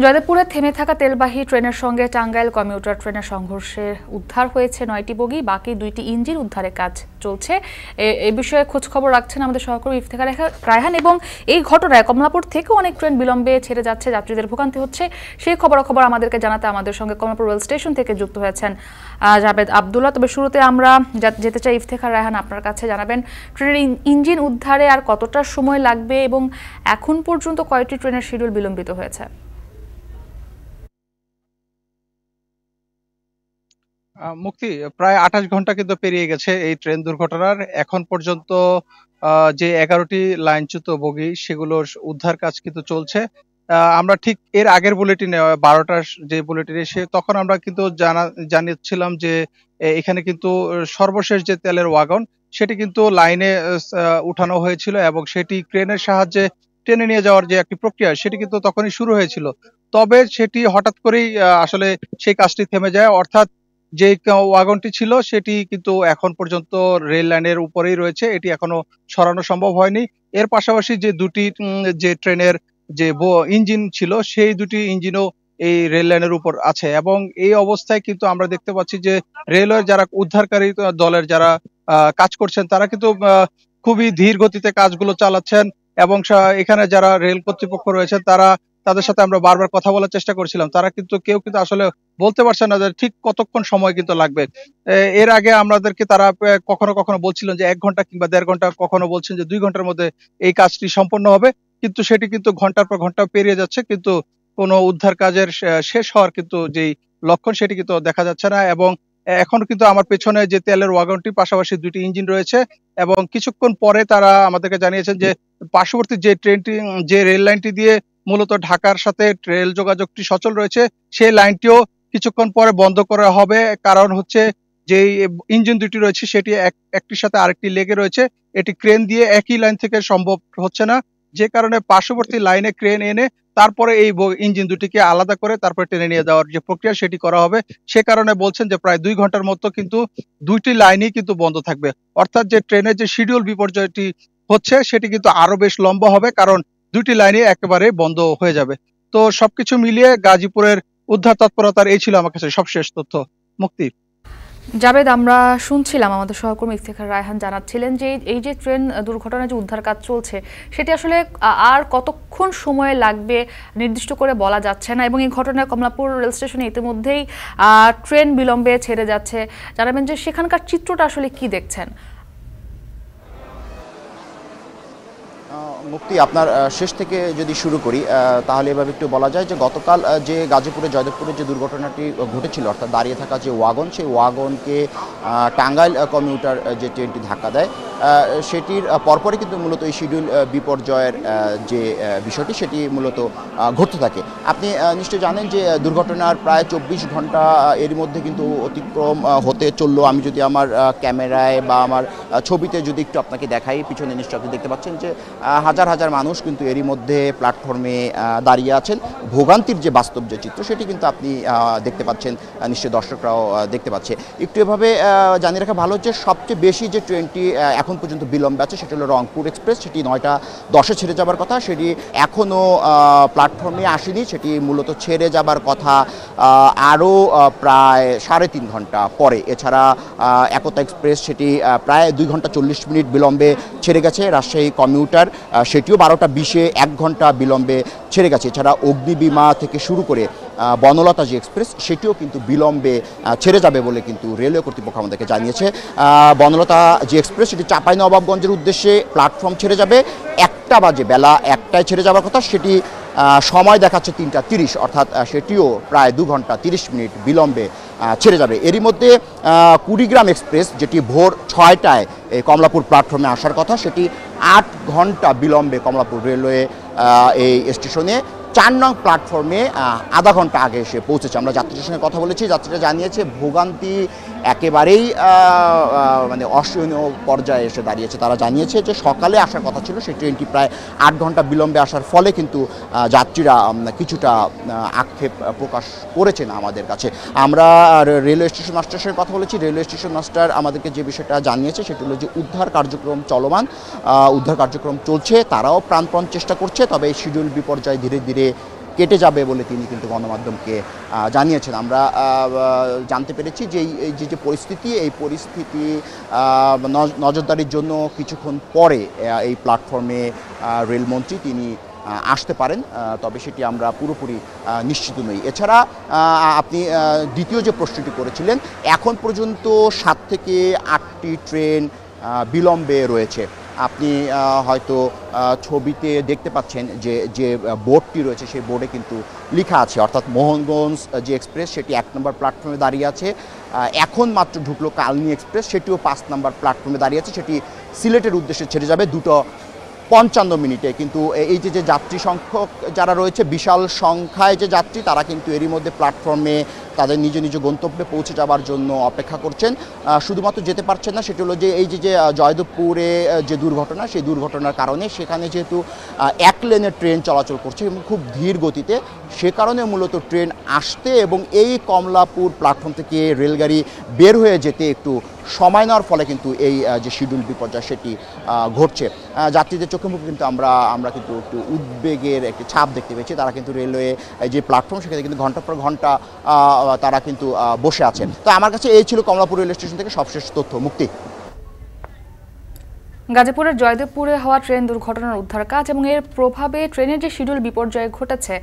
জয়দেবপুরে থেমে থাকা তেলবাহী ট্রেনের সঙ্গে টাঙ্গাইল কমিউটার ট্রেনের সংঘর্ষে উদ্ধার হয়েছে ৯টি বগি, বাকি ২টি ইঞ্জিন উদ্ধারের কাজ চলছে। এই বিষয়ে খোঁজ খবর রাখছেন আমাদের সহকর্মী ইফতেখার রায়হান। এবং এই ঘটনায় কমলাপুর থেকেও অনেক ট্রেন বিলম্বে ছেড়ে যাচ্ছে, যাত্রীদের ভোগান্তি হচ্ছে। সেই খবরাখবর আমাদেরকে জানাতে আমাদের সঙ্গে কমলাপুর রেল স্টেশন থেকে যুক্ত হয়েছেন জাবেদ আবদুল্লাহ। তবে শুরুতে আমরা যেতে চাই ইফতেখার রায়হান, আপনার কাছে জানাবেন ট্রেনের ইঞ্জিন উদ্ধারে আর কতটা সময় লাগবে এবং এখন পর্যন্ত কয়টি ট্রেনের শিডিউল বিলম্বিত হয়েছে? মুক্তি প্রায় ২৮ ঘন্টা কিন্তু পেরিয়ে গেছে এই ট্রেন দুর্ঘটনার। এখন পর্যন্ত যে ১১টি লাইনচ্যুত বগি সেগুলোর উদ্ধার কাজ কিন্তু চলছে। আমরা ঠিক এর আগের বুলেটিনে ১২টার যে বুলেটিনে তখন আমরা কিন্তু জানিয়েছিলাম যে এখানে কিন্তু সর্বশেষ যে তেলের ওয়াগন সেটি কিন্তু লাইনে উঠানো হয়েছিল এবং সেটি ক্রেনের সাহায্যে টেনে নিয়ে যাওয়ার যে একটি প্রক্রিয়া সেটি কিন্তু তখনই শুরু হয়েছিল। তবে সেটি হঠাৎ করেই আসলে সেই কাজটি থেমে যায়, অর্থাৎ যে ওয়াগনটি ছিল সেটি কিন্তু এখন পর্যন্ত রেল লাইনের উপরেই রয়েছে, এটি এখনো সরানো সম্ভব হয়নি। এর পাশাপাশি যে দুটি যে ট্রেনের যে ইঞ্জিন ছিল সেই দুটি ইঞ্জিনও এই রেল লাইনের উপর আছে এবং এই অবস্থায় কিন্তু আমরা দেখতে পাচ্ছি যে রেলওয়ের যারা উদ্ধারকারী দলের যারা কাজ করছেন তারা কিন্তু খুবই ধীর গতিতে কাজগুলো চালাচ্ছেন এবং এখানে যারা রেল কর্তৃপক্ষ রয়েছে তারা তাদের সাথে আমরা বারবার কথা বলার চেষ্টা করছিলাম, তারা কিন্তু কেউ কিন্তু আসলে বলতে পারছে না যে ঠিক কতক্ষণ সময় কিন্তু লাগবে। এর আগে আমাদেরকে তারা কখনো কখনো বলছিলেন যে ১ ঘন্টা কিংবা ১.৫ ঘন্টা, কখনো বলছেন যে ২ ঘন্টার মধ্যে এই কাজটি সম্পন্ন হবে, কিন্তু সেটি কিন্তু ঘন্টার পর ঘন্টা পেরিয়ে যাচ্ছে, কিন্তু কোনো উদ্ধার কাজের শেষ হওয়ার কিন্তু যেই লক্ষণ সেটি কিন্তু দেখা যাচ্ছে না। এবং এখন কিন্তু আমার পেছনে যে তেলের ওয়াগনটি পাশাপাশি ২টি ইঞ্জিন রয়েছে এবং কিছুক্ষণ পরে তারা আমাদেরকে জানিয়েছেন যে পার্শ্ববর্তী যে ট্রেনটি যে রেল লাইনটি দিয়ে মূলত ঢাকার সাথে রেল যোগাযোগটি সচল রয়েছে সেই লাইনটিও কিছুক্ষণ পরে বন্ধ করা হবে। কারণ হচ্ছে যে ইঞ্জিন দুটি রয়েছে সেটি একটির সাথে আরেকটি লেগে রয়েছে, এটি ক্রেন দিয়ে একই লাইন থেকে সম্ভব হচ্ছে না, যে কারণে পার্শ্ববর্তী লাইনে ক্রেন এনে তারপরে এই ইঞ্জিন দুটিকে আলাদা করে তারপরে টেনে নিয়ে যাওয়ার যে প্রক্রিয়া সেটি করা হবে। সে কারণে বলছেন যে প্রায় ২ ঘন্টার মতো কিন্তু ২টি লাইনই কিন্তু বন্ধ থাকবে, অর্থাৎ যে ট্রেনের যে শিডিউল বিপর্যয়টি হচ্ছে সেটি কিন্তু আরো বেশ লম্বা হবে, কারণ ২টি লাইনই একেবারে বন্ধ হয়ে যাবে। তো সবকিছু মিলিয়ে গাজীপুরের উদ্ধার তৎপরতার এই ছিল আমার কাছে সবশেষ তথ্য। মুক্তি। জাবেদ, আমরা শুনছিলাম আমাদের সহকর্মী ইফতেখার রায়হান জানাচ্ছিলেন যে এই যে ট্রেন দুর্ঘটনায় যে উদ্ধার কাজ চলছে সেটি আসলে আর কতক্ষণ সময় লাগবে নির্দিষ্ট করে বলা যাচ্ছে না, এবং এই ঘটনায় কমলাপুর রেল স্টেশনে ইতিমধ্যেই ট্রেন বিলম্বে ছেড়ে যাচ্ছে। জানাবেন যে সেখানকার চিত্রটা আসলে কি দেখছেন? মুক্তি, আপনার শেষ থেকে যদি শুরু করি তাহলে এভাবে একটু বলা যায় যে গতকাল যে গাজীপুরে জয়দেবপুরে যে দুর্ঘটনাটি ঘটেছিল, অর্থাৎ দাঁড়িয়ে থাকা যে ওয়াগন, সেই ওয়াগনকে টাঙ্গাইল কমিউটার যে ট্রেনটি ধাক্কা দেয় সেটির পরপরই কিন্তু মূলত এই শিডিউল বিপর্যয়ের যে বিষয়টি সেটি মূলত ঘটতে থাকে। আপনি নিশ্চয়ই জানেন যে দুর্ঘটনার প্রায় ২৪ ঘন্টা এর মধ্যে কিন্তু অতিক্রম হতে চললো। আমি যদি আমার ক্যামেরায় বা আমার ছবিতে যদি একটু আপনাকে দেখাই, পিছনে নিশ্চয়ই আপনি দেখতে পাচ্ছেন যে হাজার হাজার মানুষ কিন্তু এরই মধ্যে প্ল্যাটফর্মে দাঁড়িয়ে আছেন। ভোগান্তির যে বাস্তব যে চিত্র সেটি কিন্তু আপনি দেখতে পাচ্ছেন, নিশ্চয়ই দর্শকরাও দেখতে পাচ্ছে। একটু এভাবে জানিয়ে রাখা ভালো হচ্ছে সবচেয়ে বেশি যে ট্রেনটি এখন পর্যন্ত বিলম্বে আছে সেটি হলো রংপুর এক্সপ্রেস, সেটি ৯টা ১০-এ ছেড়ে যাবার কথা, সেটি এখনও প্ল্যাটফর্মে আসেনি, সেটি মূলত ছেড়ে যাবার কথা আরও প্রায় ৩.৫ ঘন্টা পরে। এছাড়া একতা এক্সপ্রেস সেটি প্রায় ২ ঘন্টা ৪০ মিনিট বিলম্বে ছেড়ে গেছে। রাজশাহী কমিউটার সেটিও ১২টা ২০-এ ১ ঘন্টা বিলম্বে ছেড়ে গেছে। এছাড়া অগ্নিবীমা থেকে শুরু করে বনলতা যে এক্সপ্রেস সেটিও কিন্তু বিলম্বে ছেড়ে যাবে বলে কিন্তু রেলওয়ে কর্তৃপক্ষ আমাদেরকে জানিয়েছে। বনলতা যে এক্সপ্রেস সেটি চাঁপাইনবাবগঞ্জের উদ্দেশ্যে প্ল্যাটফর্ম ছেড়ে যাবে ১টা বাজে, বেলা ১টায় ছেড়ে যাওয়ার কথা, সেটি সময় দেখাচ্ছে ৩টা ৩০, অর্থাৎ সেটিও প্রায় ২ ঘন্টা ৩০ মিনিট বিলম্বে ছেড়ে যাবে। এরই মধ্যে কুড়িগ্রাম এক্সপ্রেস যেটি ভোর ৬টায় কমলাপুর প্ল্যাটফর্মে আসার কথা, সেটি ৮ ঘন্টা বিলম্বে কমলাপুর রেলওয়ে এই স্টেশনে ৪ নং প্ল্যাটফর্মে আধা ঘন্টা আগে এসে পৌঁছেছে। আমরা যাত্রীদের সঙ্গে কথা বলেছি, যাত্রীরা জানিয়েছে ভোগান্তি একেবারেই মানে অসহনীয় পর্যায়ে এসে দাঁড়িয়েছে। তারা জানিয়েছে যে সকালে আসার কথা ছিল সেই ট্রেনটি প্রায় ৮ ঘন্টা বিলম্বে আসার ফলে কিন্তু যাত্রীরা কিছুটা আক্ষেপ প্রকাশ করেছেন আমাদের কাছে। আমরা রেলওয়ে স্টেশন মাস্টারের সঙ্গে কথা বলেছি, রেলওয়ে স্টেশন মাস্টার আমাদেরকে যে বিষয়টা জানিয়েছে সেটি হলো যে উদ্ধার কার্যক্রম চলমান, উদ্ধার কার্যক্রম চলছে, তারাও প্রাণপণ চেষ্টা করছে, তবে এই শিডিউল বিপর্যয় ধীরে ধীরে কেটে যাবে বলে তিনি কিন্তু গণমাধ্যমকে জানিয়েছেন। আমরা জানতে পেরেছি যে এই যে পরিস্থিতি, এই পরিস্থিতি নজরদারির জন্য কিছুক্ষণ পরে এই প্ল্যাটফর্মে রেলমন্ত্রী তিনি আসতে পারেন, তবে সেটি আমরা পুরোপুরি নিশ্চিত নই। এছাড়া আপনি দ্বিতীয় যে প্রশ্নটি করেছিলেন, এখন পর্যন্ত 7 থেকে 8টি ট্রেন বিলম্বে রয়েছে। আপনি হয়তো ছবিতে দেখতে পাচ্ছেন যে বোর্ডটি রয়েছে, সেই বোর্ডে কিন্তু লেখা আছে, অর্থাৎ মোহনগঞ্জ যে এক্সপ্রেস সেটি 1 নম্বর প্ল্যাটফর্মে দাঁড়িয়ে আছে। এখন মাত্র ঢুকলো কালনী এক্সপ্রেস, সেটিও 5 নম্বর প্ল্যাটফর্মে দাঁড়িয়ে আছে, সেটি সিলেটের উদ্দেশ্যে ছেড়ে যাবে 2:55 কিন্তু এই যে যাত্রী সংখ্যক যারা রয়েছে, বিশাল সংখ্যায় যে যাত্রী, তারা কিন্তু এরই মধ্যে প্ল্যাটফর্মে তাদের নিজ নিজ গন্তব্যে পৌঁছে যাওয়ার জন্য অপেক্ষা করছেন। শুধুমাত্র যেতে পারছেন না সেটি হলো যে এই যে জয়দেবপুরে যে দুর্ঘটনা, সেই দুর্ঘটনার কারণে সেখানে যেহেতু 1 লেনের ট্রেন চলাচল করছে এবং খুব ধীর গতিতে, সে কারণে মূলত ট্রেন আসতে এবং এই কমলাপুর প্ল্যাটফর্ম থেকে রেলগাড়ি বের হয়ে যেতে একটু সময় নেওয়ার ফলে কিন্তু এই যে শিডিউল বিপর্যয় সেটি ঘটছে। যাত্রীদের চোখে মুখে কিন্তু আমরা কিন্তু একটু উদ্বেগের একটি ছাপ দেখতে পেয়েছি। তারা কিন্তু রেলওয়ে যে প্ল্যাটফর্ম সেখানে কিন্তু ঘন্টার পর ঘন্টা তারা কিন্তু বসে আছেন। তো আমার কাছে এই ছিল কমলাপুর রেল স্টেশন থেকে সবশেষ তথ্য। মুক্তি। গাজীপুরের জয়দেবপুরে হওয়া ট্রেন দুর্ঘটনার উদ্ধার কাজ এবং এর প্রভাবে ট্রেনের যে শিডিউল বিপর্যয় ঘটেছে